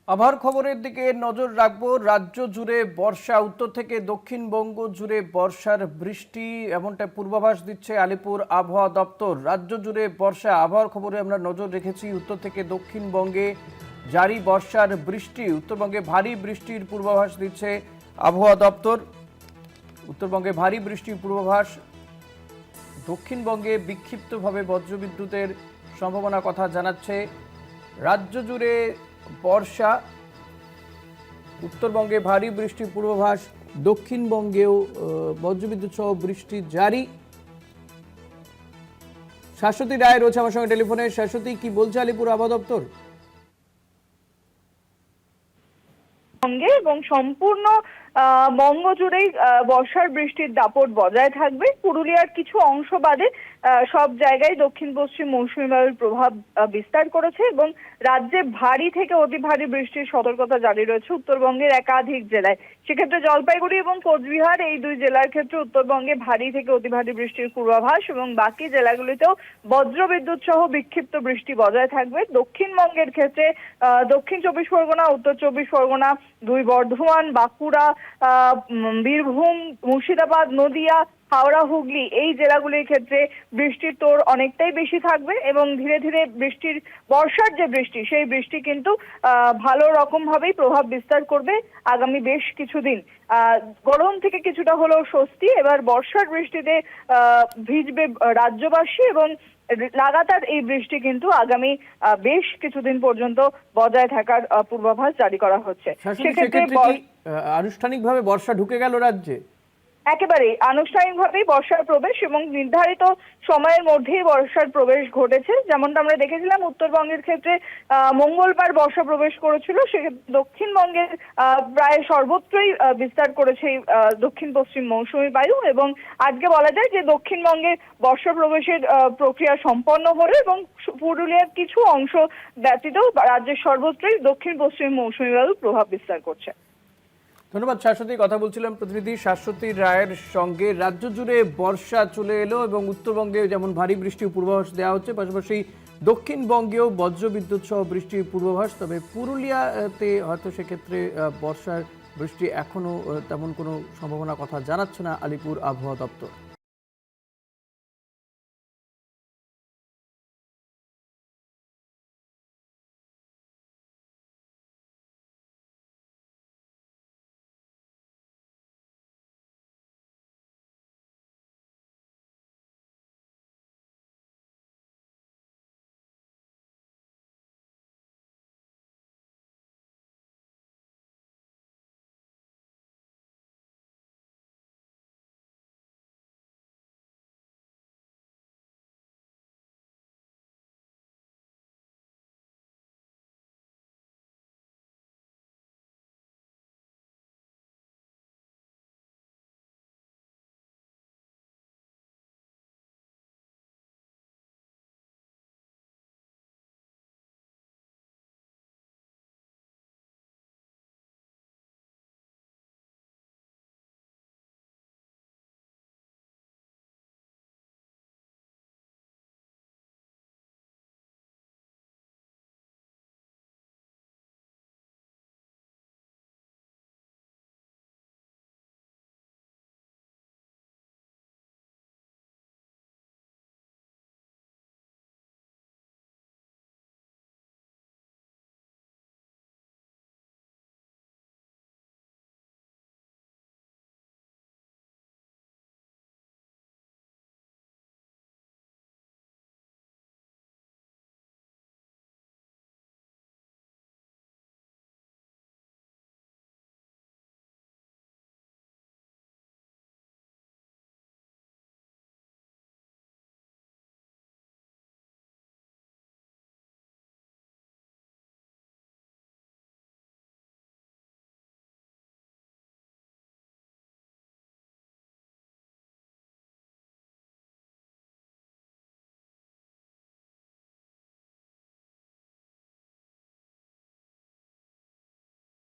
আবহাওয়ার খবরের দিকে নজর রাখবো। রাজ্য জুড়ে বর্ষা, উত্তর থেকে দক্ষিণবঙ্গ জুড়ে বর্ষার বৃষ্টি, এমনটা পূর্বাভাস দিচ্ছে আলিপুর আবহাওয়া দপ্তর। রাজ্য জুড়ে বর্ষা, আবহাওয়ার খবরে আমরা নজর রেখেছি। উত্তর থেকে দক্ষিণবঙ্গে জারি বর্ষার বৃষ্টি, উত্তরবঙ্গে ভারী বৃষ্টির পূর্বাভাস দিচ্ছে আবহাওয়া দপ্তর। উত্তরবঙ্গে ভারী বৃষ্টির পূর্বাভাস, দক্ষিণবঙ্গে বিক্ষিপ্তভাবে বজ্রবিদ্যুতের সম্ভাবনার কথা জানাচ্ছে। রাজ্য জুড়ে বর্ষা, উত্তরবঙ্গে ভারী বৃষ্টির পূর্বাভাস, দক্ষিণবঙ্গেও বজ্রবিদ্যুৎ সহ বৃষ্টি জারি। শাশ্বতী রায় রয়েছে আমার সঙ্গে টেলিফোনে। শাশ্বতী, কি বলছে আলিপুর আবহাওয়া দপ্তর? এবং সম্পূর্ণ বঙ্গ জুড়েই বর্ষার বৃষ্টির দাপট বজায় থাকবে। পুরুলিয়ার কিছু অংশ বাদে সব জায়গায় দক্ষিণ পশ্চিম মৌসুমী বায়ুর প্রভাব বিস্তার করেছে এবং রাজ্যে ভারী থেকে অতি ভারী বৃষ্টির সতর্কতা জারি রয়েছে উত্তরবঙ্গের একাধিক জেলায়। সেক্ষেত্রে জলপাইগুড়ি এবং কোচবিহার, এই দুই জেলার ক্ষেত্রে উত্তরবঙ্গে ভারী থেকে অতি ভারী বৃষ্টির পূর্বাভাস এবং বাকি জেলাগুলিতেও বজ্রবিদ্যুৎ সহ বিক্ষিপ্ত বৃষ্টি বজায় থাকবে। দক্ষিণবঙ্গের ক্ষেত্রে দক্ষিণ চব্বিশ পরগনা, উত্তর চব্বিশ পরগনা, দুই বর্ধমান, বাঁকুড়া, বীরভূম, মুর্শিদাবাদ, নদিয়া, হাওড়া, হুগলি, এই জেলাগুলির ক্ষেত্রে বৃষ্টির তোড় অনেকটাই বেশি থাকবে এবং ধীরে ধীরে বর্ষার যে বৃষ্টি, সেই বৃষ্টি কিন্তু ভালো রকম ভাবেই প্রভাব বিস্তার করবে আগামী বেশ কিছুদিন। গরম থেকে কিছুটা হলেও স্বস্তি। এবার বর্ষার বৃষ্টিতে ভিজবে রাজ্যবাসী এবং লাগাতার এই বৃষ্টি কিন্তু আগামী বেশ কিছুদিন পর্যন্ত বজায় থাকার পূর্বাভাস জারি করা হচ্ছে। সেক্ষেত্রে আনুষ্ঠানিকভাবে বর্ষা ঢুকে গেল রাজ্যে? একেবারেই আনুষ্ঠানিকভাবেই বর্ষার প্রবেশ এবং নির্ধারিত সময়ের মধ্যেই বর্ষার প্রবেশ ঘটেছে। যেমনটা আমরা দেখেছিলাম উত্তরবঙ্গের ক্ষেত্রে মঙ্গলবার বর্ষা প্রবেশ করেছিল, সেক্ষেত্রে দক্ষিণবঙ্গের প্রায় সর্বত্রই বিস্তার করেছে দক্ষিণ পশ্চিম মৌসুমী বায়ু এবং আজকে বলা যায় যে দক্ষিণবঙ্গে বর্ষা প্রবেশের প্রক্রিয়া সম্পন্ন হলো এবং পুরুলিয়ার কিছু অংশ ব্যতীত রাজ্যের সর্বত্রই দক্ষিণ পশ্চিম মৌসুমী বায়ু প্রভাব বিস্তার করছে। ধন্যবাদ শাশ্বতী। কথা বলছিলাম প্রতিনিধি শাশ্বতী রায়ের সঙ্গে। রাজ্য জুড়ে বর্ষা চলে এলো এবং উত্তরবঙ্গে যেমন ভারী বৃষ্টির পূর্বাভাস দেওয়া হচ্ছে, পাশাপাশি দক্ষিণবঙ্গেও বজ্রবিদ্যুৎ সহ বৃষ্টির পূর্বাভাস। তবে পুরুলিয়াতে হয়তো সেক্ষেত্রে বর্ষার বৃষ্টি এখনও তেমন কোনো সম্ভাবনার কথা জানাচ্ছে না আলিপুর আবহাওয়া দপ্তর।